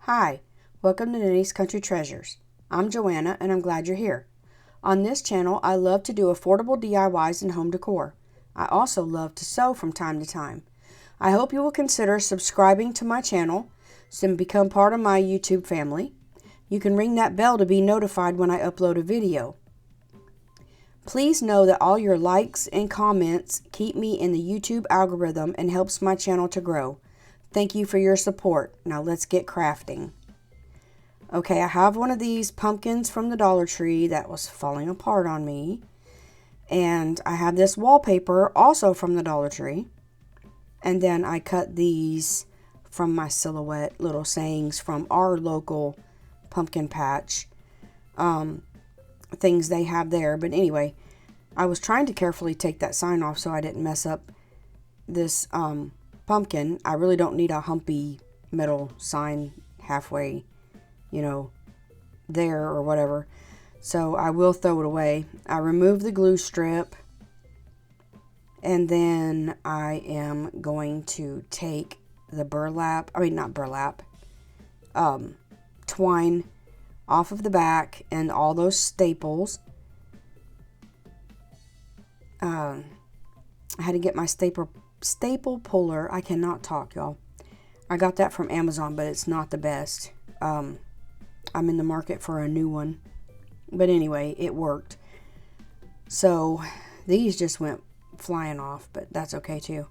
Hi, welcome to Denise Country Treasures. I'm Joanna and I'm glad you're here. On this channel, I love to do affordable DIYs and home decor. I also love to sew from time to time. I hope you will consider subscribing to my channel and become part of my YouTube family. You can ring that bell to be notified when I upload a video. Please know that all your likes and comments keep me in the YouTube algorithm and helps my channel to grow. Thank you for your support. Now let's get crafting. Okay, I have one of these pumpkins from the Dollar Tree that was falling apart on me. And I have this wallpaper also from the Dollar Tree. And then I cut these from my Silhouette little sayings from our local pumpkin patch. Things they have there. But anyway, I was trying to carefully take that sign off so I didn't mess up this pumpkin. I really don't need a humpy metal sign halfway, there or whatever. So I will throw it away. I remove the glue strip. And then I am going to take the twine off of the back and all those staples. I had to get my staple puller. I cannot talk, y'all. I got that from Amazon, but it's not the best. I'm in the market for a new one. But anyway, it worked. So these just went flying off, but that's okay too.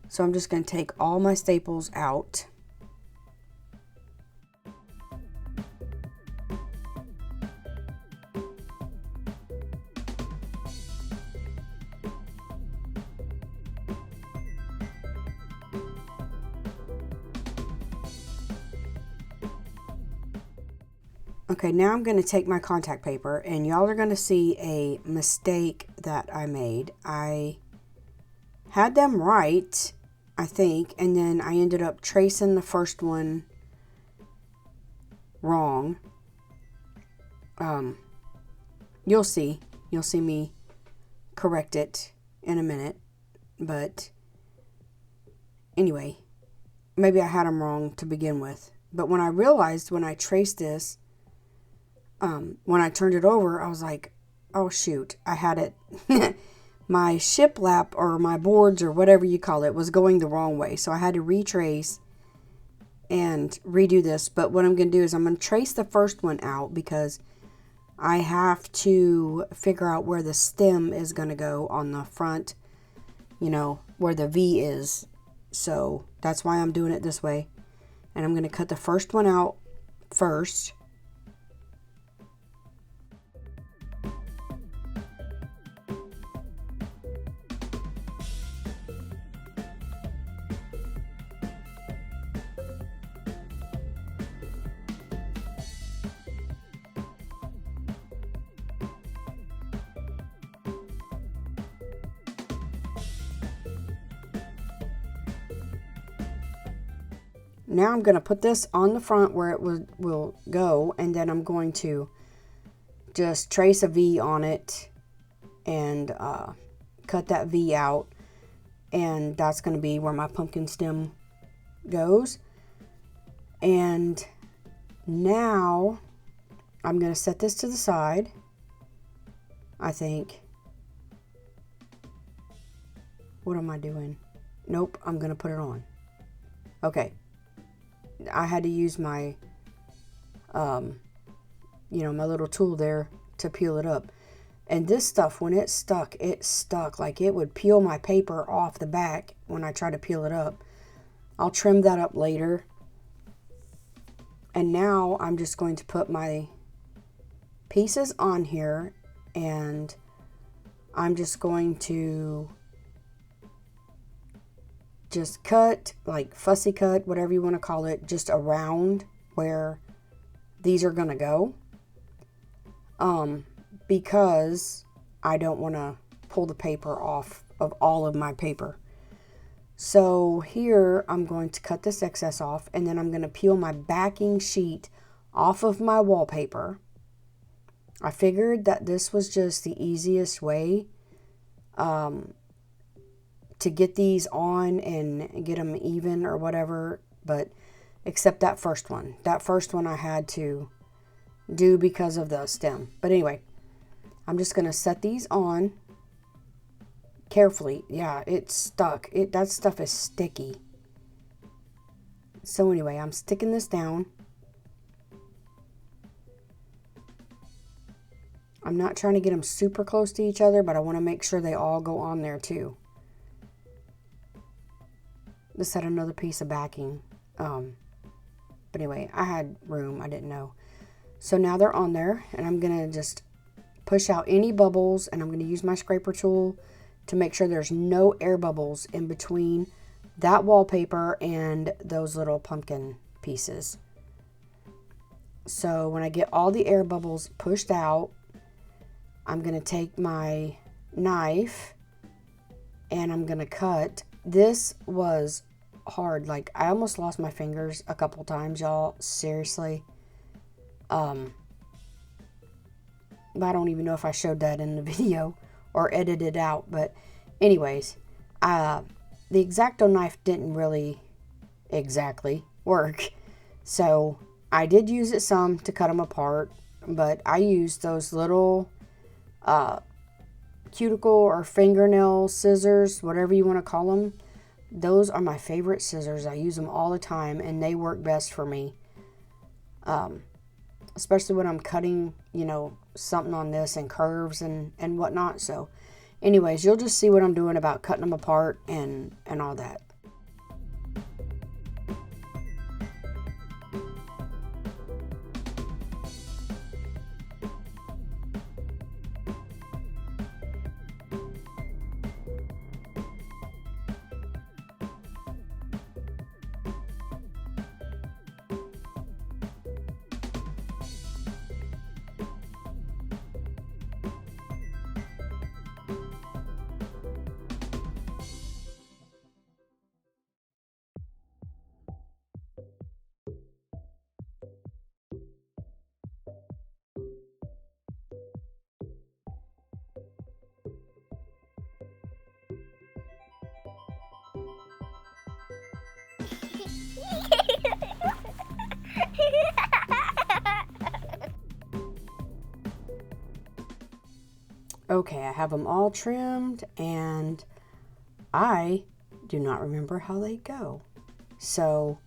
So I'm just going to take all my staples out. Okay, now I'm going to take my contact paper, and y'all are going to see a mistake that I made. I had them right, I think, and then I ended up tracing the first one wrong. You'll see me correct it in a minute, but anyway, maybe I had them wrong to begin with. But when I realized when I traced this, when I turned it over, I was like, oh shoot, I had it, my shiplap or my boards or whatever you call it was going the wrong way. So I had to retrace and redo this. But what I'm going to do is I'm going to trace the first one out because I have to figure out where the stem is going to go on the front, where the V is. So that's why I'm doing it this way. And I'm going to cut the first one out first. Now I'm going to put this on the front where it will go, and then I'm going to just trace a V on it and cut that V out, and that's going to be where my pumpkin stem goes. And now I'm going to set this to the side, I think. What am I doing? Nope, I'm going to put it on. Okay. I had to use my, my little tool there to peel it up. And this stuff, when it stuck. Like it would peel my paper off the back when I try to peel it up. I'll trim that up later. And now I'm just going to put my pieces on here. And I'm just going to just cut, like fussy cut, whatever you want to call it, just around where these are going to go. Because I don't want to pull the paper off of all of my paper. So here I'm going to cut this excess off, and then I'm going to peel my backing sheet off of my wallpaper. I figured that this was just the easiest way to get these on and get them even or whatever, but except that first one. That first one I had to do because of the stem. But anyway, I'm just going to set these on carefully. Yeah, it's stuck. That stuff is sticky. So anyway, I'm sticking this down. I'm not trying to get them super close to each other, but I want to make sure they all go on there too. This had another piece of backing. But anyway, I had room. I didn't know. So now they're on there, and I'm going to just push out any bubbles, and I'm going to use my scraper tool to make sure there's no air bubbles in between that wallpaper and those little pumpkin pieces. So when I get all the air bubbles pushed out, I'm going to take my knife and I'm going to cut. This was hard. Like, I almost lost my fingers a couple times, y'all. Seriously. But I don't even know if I showed that in the video or edited it out. But anyways, the X-Acto knife didn't really exactly work. So I did use it some to cut them apart. But I used those little cuticle or fingernail scissors, whatever you want to call them. Those are my favorite scissors. I use them all the time, and they work best for me. Especially when I'm cutting, you know, something on this and curves and whatnot. So anyways, you'll just see what I'm doing about cutting them apart and all that. Okay, I have them all trimmed, and I do not remember how they go. So,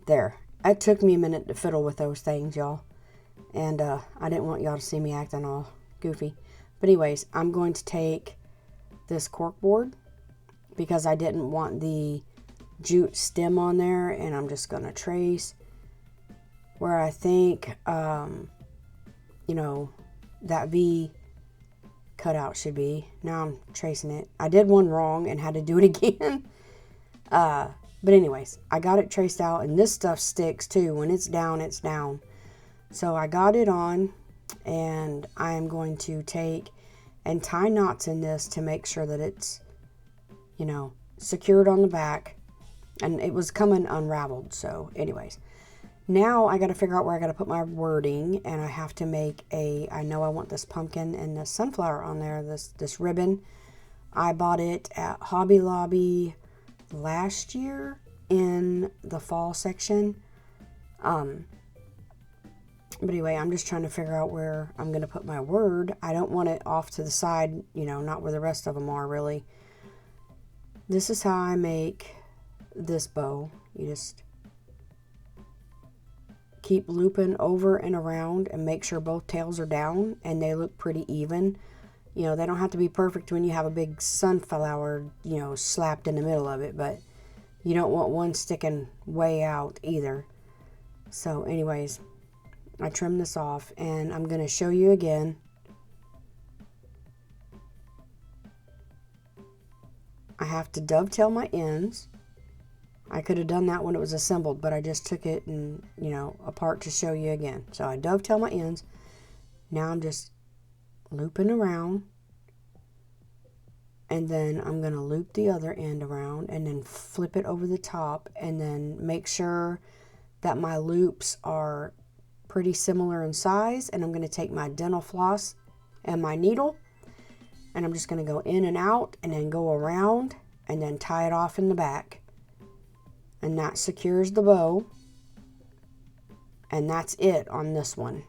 there. It took me a minute to fiddle with those things, y'all. And I didn't want y'all to see me acting all goofy. But anyways, I'm going to take this cork board because I didn't want the jute stem on there, and I'm just going to trace where I think, you know, that V cutout should be. Now I'm tracing it. I did one wrong and had to do it again. But anyways, I got it traced out, and this stuff sticks too. When it's down, it's down. So I got it on, and I am going to take and tie knots in this to make sure that it's, you know, secured on the back. And it was coming unraveled. So anyways, now I got to figure out where I got to put my wording, and I have to make I know I want this pumpkin and the sunflower on there, this ribbon. I bought it at Hobby Lobby last year in the fall section. But anyway, I'm just trying to figure out where I'm going to put my word. I don't want it off to the side, you know, not where the rest of them are really. This is how I make this bow. You just keep looping over and around and make sure both tails are down and they look pretty even. You know, they don't have to be perfect when you have a big sunflower, you know, slapped in the middle of it, but you don't want one sticking way out either. So anyways, I trimmed this off, and I'm going to show you again. I have to dovetail my ends. I could have done that when it was assembled, but I just took it and, you know, apart to show you again. So I dovetail my ends. Now I'm just looping around, and then I'm going to loop the other end around and then flip it over the top, and then make sure that my loops are pretty similar in size. And I'm going to take my dental floss and my needle, and I'm just going to go in and out and then go around and then tie it off in the back. And that secures the bow. And that's it on this one.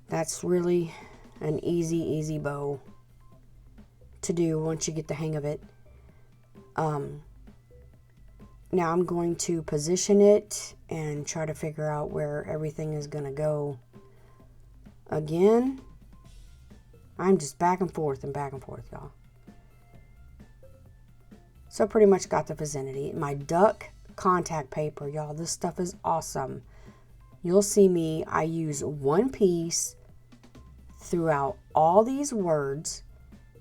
That's really an easy bow to do once you get the hang of it. Now I'm going to position it and try to figure out where everything is going to go. Again, I'm just back and forth, y'all. So pretty much got the vicinity. My duck contact paper, y'all, this stuff is awesome. You'll see me, I use one piece throughout all these words,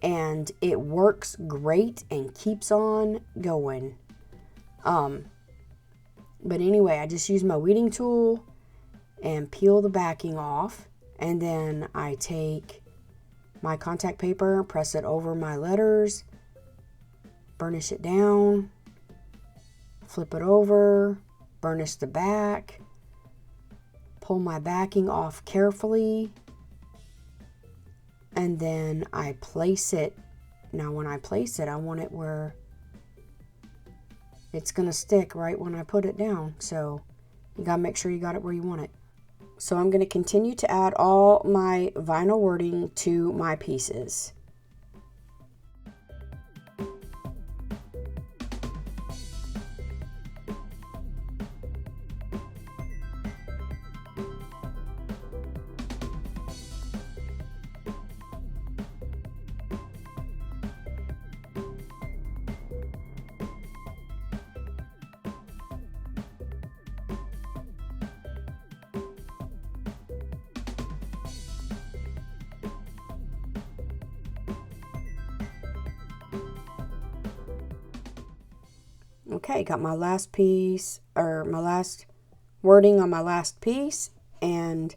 and it works great and keeps on going. But anyway, I just use my weeding tool and peel the backing off, and then I take my contact paper, press it over my letters, burnish it down, flip it over, burnish the back, pull my backing off carefully, and then I place it. Now when I place it, I want it where it's going to stick right when I put it down. So you got to make sure you got it where you want it. So I'm going to continue to add all my vinyl wording to my pieces. Okay, got my last piece, or my last wording on my last piece, and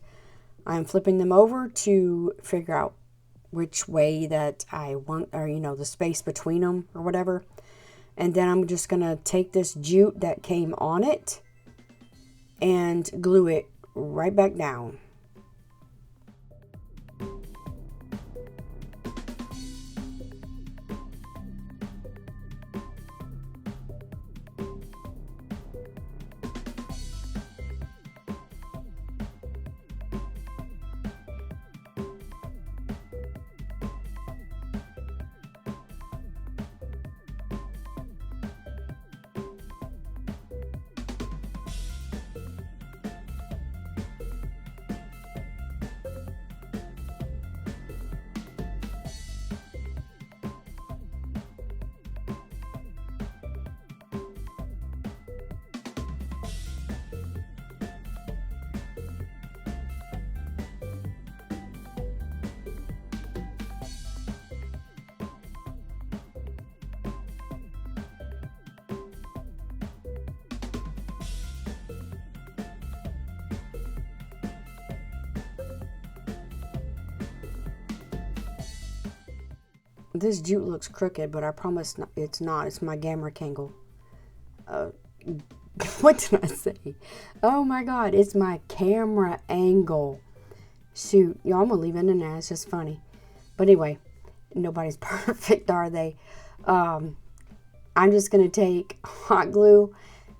I'm flipping them over to figure out which way that I want, or the space between them or whatever. And then I'm just gonna take this jute that came on it and glue it right back down. This jute looks crooked, but I promise it's not. It's my camera angle. What did I say? Oh my God, it's my camera angle. Shoot, y'all, I'm gonna leave it in there. It's just funny. But anyway, nobody's perfect, are they? I'm just gonna take hot glue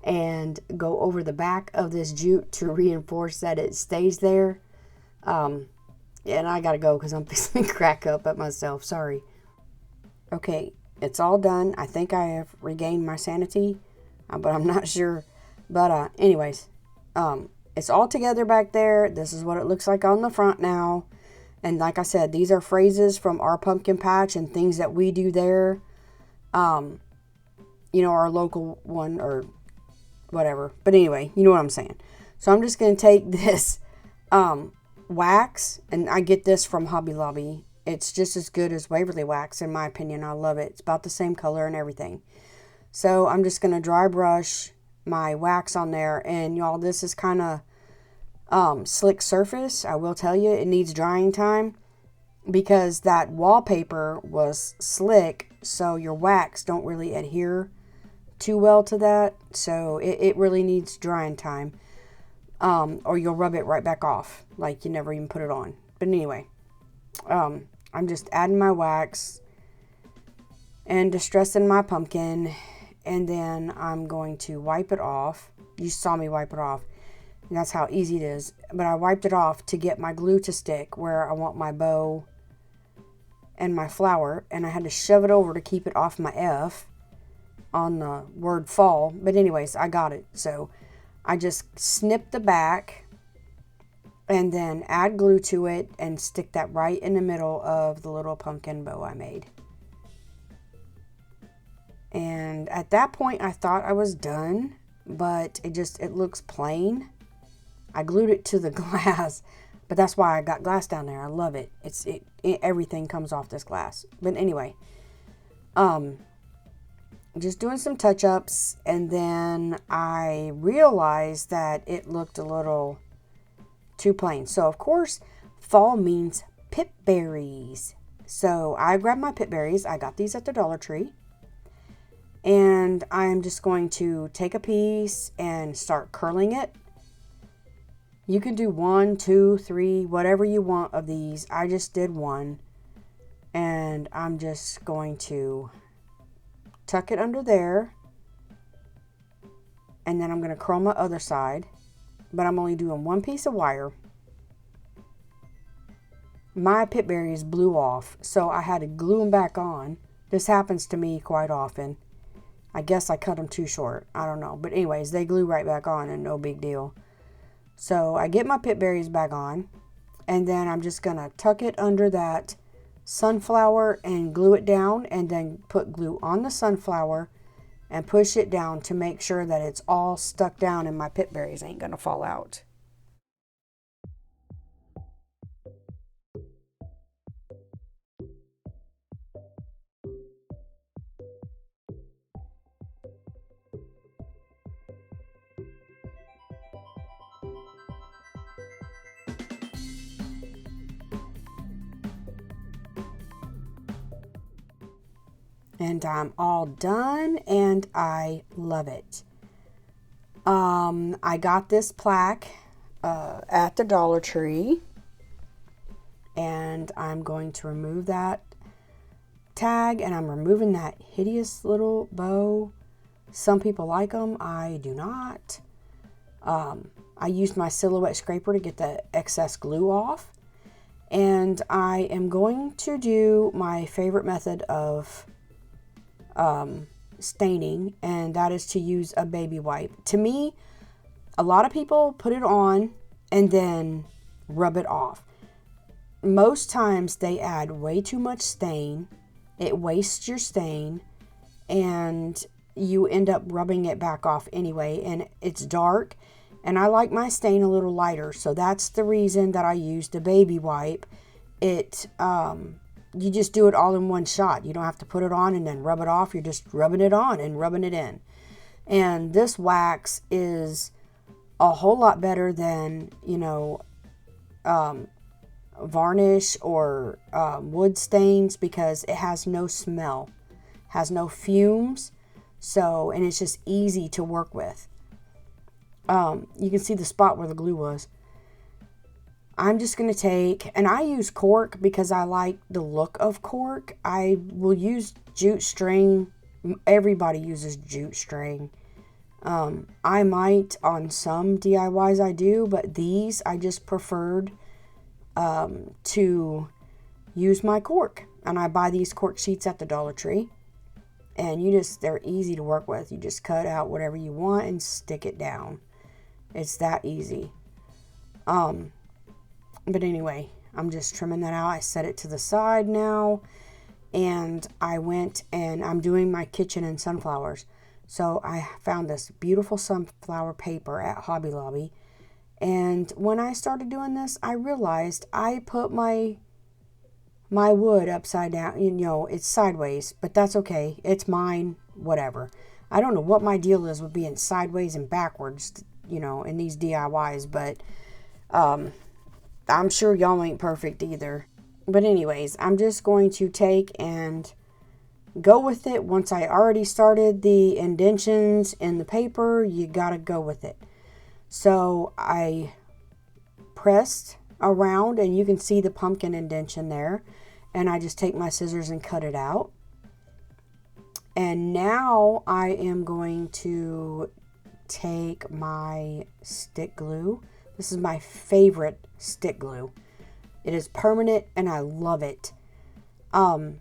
and go over the back of this jute to reinforce that it stays there. And I gotta go because I'm fixing to crack up at myself. Sorry. Okay, it's all done. I think I have regained my sanity, but I'm not sure. But anyways, it's all together back there. This is what it looks like on the front now. And like I said, these are phrases from our pumpkin patch and things that we do there. Our local one or whatever. But anyway, you know what I'm saying. So I'm just going to take this wax, and I get this from Hobby Lobby. It's just as good as Waverly wax, in my opinion. I love it. It's about the same color and everything. So I'm just going to dry brush my wax on there. And y'all, this is kind of slick surface. I will tell you, it needs drying time because that wallpaper was slick. So your wax don't really adhere too well to that. So it really needs drying time. Or you'll rub it right back off like you never even put it on. But anyway, I'm just adding my wax and distressing my pumpkin, and then I'm going to wipe it off. You saw me wipe it off. And that's how easy it is. But I wiped it off to get my glue to stick where I want my bow and my flower. And I had to shove it over to keep it off my F on the word fall. But anyways, I got it. So I just snip the back and then add glue to it and stick that right in the middle of the little pumpkin bow I made. And at that point I thought I was done, but it looks plain. I glued it to the glass, but that's why I got glass down there. I love it. Everything comes off this glass. But anyway, just doing some touch-ups, and then I realized that it looked a little too plain. So of course, fall means pip berries. So I grabbed my pip berries. I got these at the Dollar Tree. And I'm just going to take a piece and start curling it. You can do 1, 2, 3, whatever you want of these. I just did one. And I'm just going to tuck it under there. And then I'm going to curl my other side. But I'm only doing one piece of wire. My pip berries blew off, so I had to glue them back on. This happens to me quite often. I guess I cut them too short. I don't know. But anyways, they glue right back on and no big deal. So I get my pip berries back on. And then I'm just going to tuck it under that sunflower and glue it down. And then put glue on the sunflower and push it down to make sure that it's all stuck down and my pip berries ain't going to fall out. And I'm all done, and I love it. I got this plaque at the Dollar Tree, and I'm going to remove that tag, and I'm removing that hideous little bow. Some people like them. I do not. I used my silhouette scraper to get the excess glue off, and I am going to do my favorite method of staining, and that is to use a baby wipe. To me, a lot of people put it on and then rub it off. Most times they add way too much stain. It wastes your stain, and you end up rubbing it back off anyway, and it's dark, and I like my stain a little lighter, so that's the reason that I used a baby wipe. You just do it all in one shot. You don't have to put it on and then rub it off. You're just rubbing it on and rubbing it in. And this wax is a whole lot better than, varnish or wood stains, because it has no smell, has no fumes. So, and it's just easy to work with. You can see the spot where the glue was. I'm just going to take, and I use cork because I like the look of cork. I will use jute string. Everybody uses jute string. I might on some DIYs I do, but these I just preferred to use my cork. And I buy these cork sheets at the Dollar Tree. And they're easy to work with. You just cut out whatever you want and stick it down. It's that easy. But anyway, I'm just trimming that out. I set it to the side now. And I went and I'm doing my kitchen and sunflowers. So I found this beautiful sunflower paper at Hobby Lobby. And when I started doing this, I realized I put my wood upside down. It's sideways, but that's okay. It's mine, whatever. I don't know what my deal is with being sideways and backwards, in these DIYs, but I'm sure y'all ain't perfect either. But anyways, I'm just going to take and go with it. Once I already started the indentions in the paper, you gotta go with it. So I pressed around, and you can see the pumpkin indention there. And I just take my scissors and cut it out. And now I am going to take my stick glue. This is my favorite stick glue. It is permanent and I love it. I'm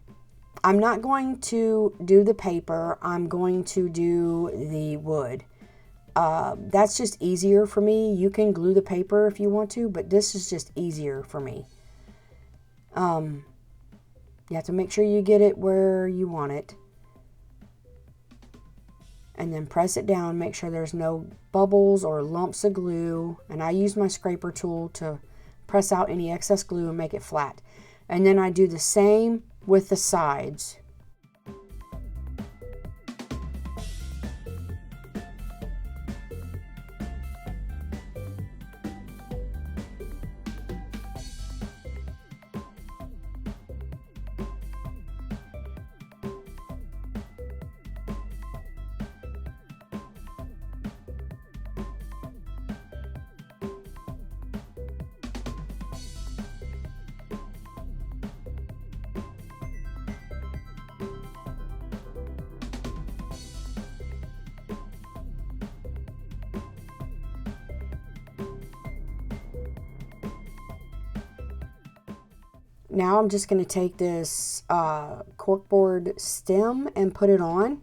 not going to do the paper. I'm going to do the wood. That's just easier for me. You can glue the paper if you want to, but this is just easier for me. You have to make sure you get it where you want it. And then press it down, make sure there's no bubbles or lumps of glue. And I use my scraper tool to press out any excess glue and make it flat. And then I do the same with the sides. Now I'm just going to take this corkboard stem and put it on.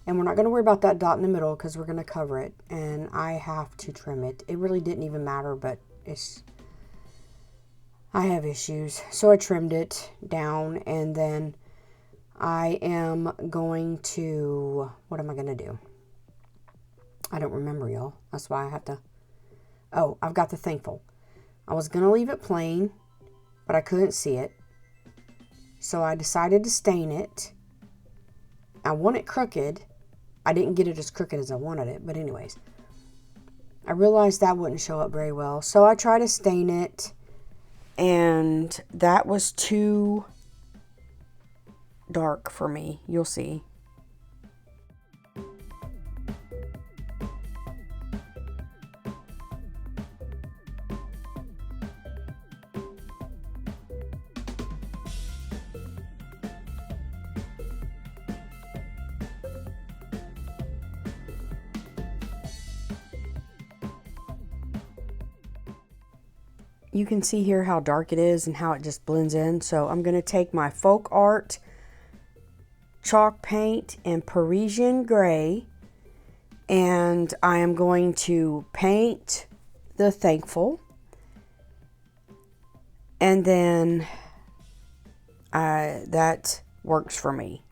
And we're not going to worry about that dot in the middle because we're going to cover it. And I have to trim it. It really didn't even matter, but I have issues. So I trimmed it down, and then I am going to, what am I going to do? I don't remember, y'all. That's why I have to, oh, I've got the thankful. I was going to leave it plain, but I couldn't see it. So I decided to stain it. I want it crooked. I didn't get it as crooked as I wanted it, but anyways. I realized that wouldn't show up very well. So I tried to stain it, and that was too dark for me. You'll see. You can see here how dark it is and how it just blends in. So I'm going to take my Folk Art chalk paint in Parisian gray, and I am going to paint the thankful, and then that works for me.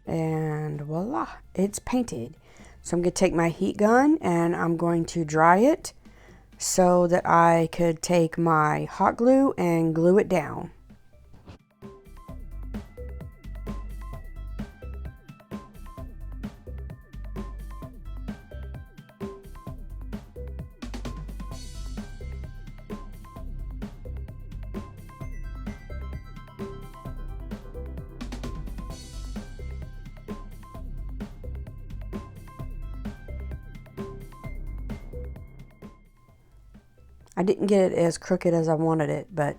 And voila, it's painted. So I'm going to take my heat gun and I'm going to dry it so that I could take my hot glue and glue it down. I didn't get it as crooked as I wanted it, but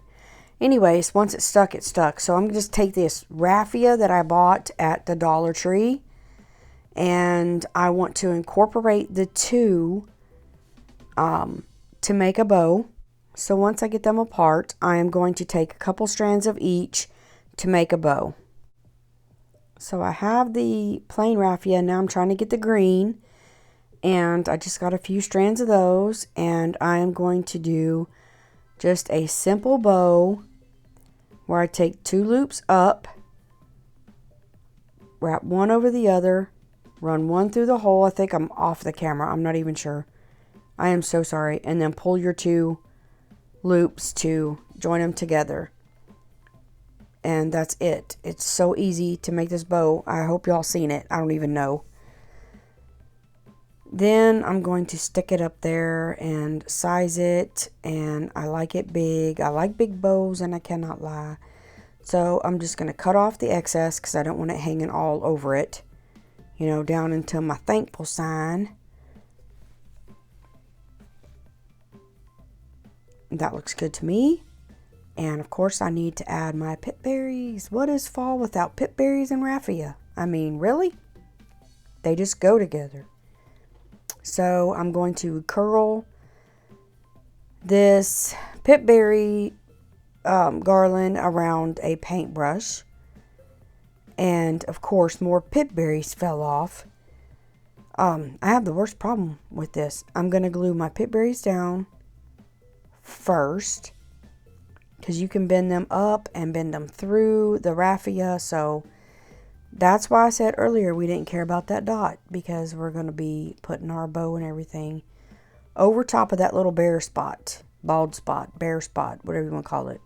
anyways, once it stuck, it stuck. So I'm going to just take this raffia that I bought at the Dollar Tree, and I want to incorporate the two to make a bow. So once I get them apart, I am going to take a couple strands of each to make a bow. So I have the plain raffia, now I'm trying to get the green. And I just got a few strands of those, and I am going to do just a simple bow where I take 2 loops up, wrap one over the other, run one through the hole. I think I'm off the camera. I'm not even sure. I am so sorry. And then pull your 2 loops to join them together. And that's it. It's so easy to make this bow. I hope y'all seen it. I don't even know. Then I'm going to stick it up there and size it, and I like it big. I like big bows, and I cannot lie. So I'm just going to cut off the excess because I don't want it hanging all over it, you know, down into my thankful sign. That looks good to me. And of course I need to add my pip berries. What is fall without pip berries and raffia? I mean, really? They just go together. So I'm going to curl this pip berry garland around a paintbrush. And of course more pip berries fell off. I have the worst problem with this. I'm going to glue my pip berries down first, because you can bend them up and bend them through the raffia. So that's why I said earlier we didn't care about that dot, because we're going to be putting our bow and everything over top of that little bare spot, bald spot, bare spot, whatever you want to call it.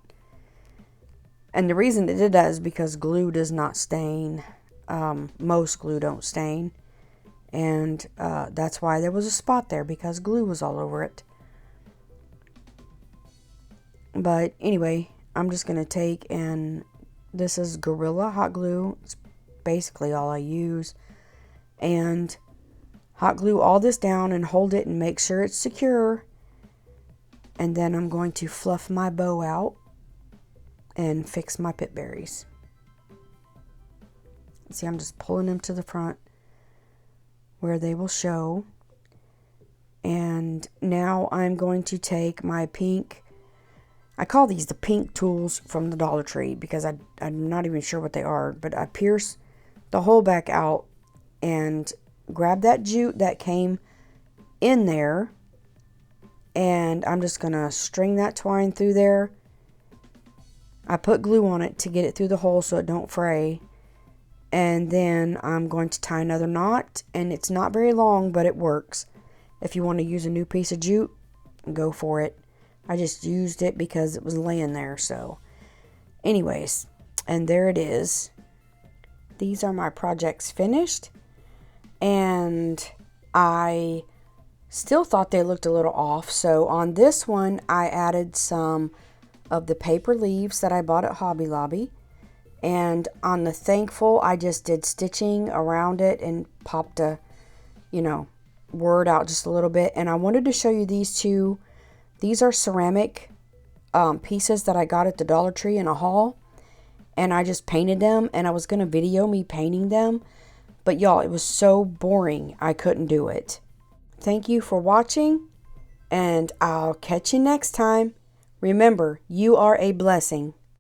And the reason it did that is because glue does not stain. Most glue don't stain. And that's why there was a spot there, because glue was all over it. But anyway, I'm just going to take, and this is Gorilla hot glue. It's basically all I use. And hot glue all this down and hold it and make sure it's secure. And then I'm going to fluff my bow out and fix my pip berries. See, I'm just pulling them to the front where they will show. And now I'm going to take my pink, I call these the pink tools from the Dollar Tree, because I'm not even sure what they are, but I pierce the hole back out and grab that jute that came in there, and I'm just going to string that twine through there. I put glue on it to get it through the hole so it don't fray. And then I'm going to tie another knot, and it's not very long, but it works. If you want to use a new piece of jute, go for it. I just used it because it was laying there. So anyways, and there it is. These are my projects finished, and I still thought they looked a little off. So on this one, I added some of the paper leaves that I bought at Hobby Lobby. And on the Thankful, I just did stitching around it and popped a, word out just a little bit. And I wanted to show you these two. These are ceramic pieces that I got at the Dollar Tree in a haul. And I just painted them. And I was going to video me painting them. But y'all, it was so boring, I couldn't do it. Thank you for watching. And I'll catch you next time. Remember, you are a blessing.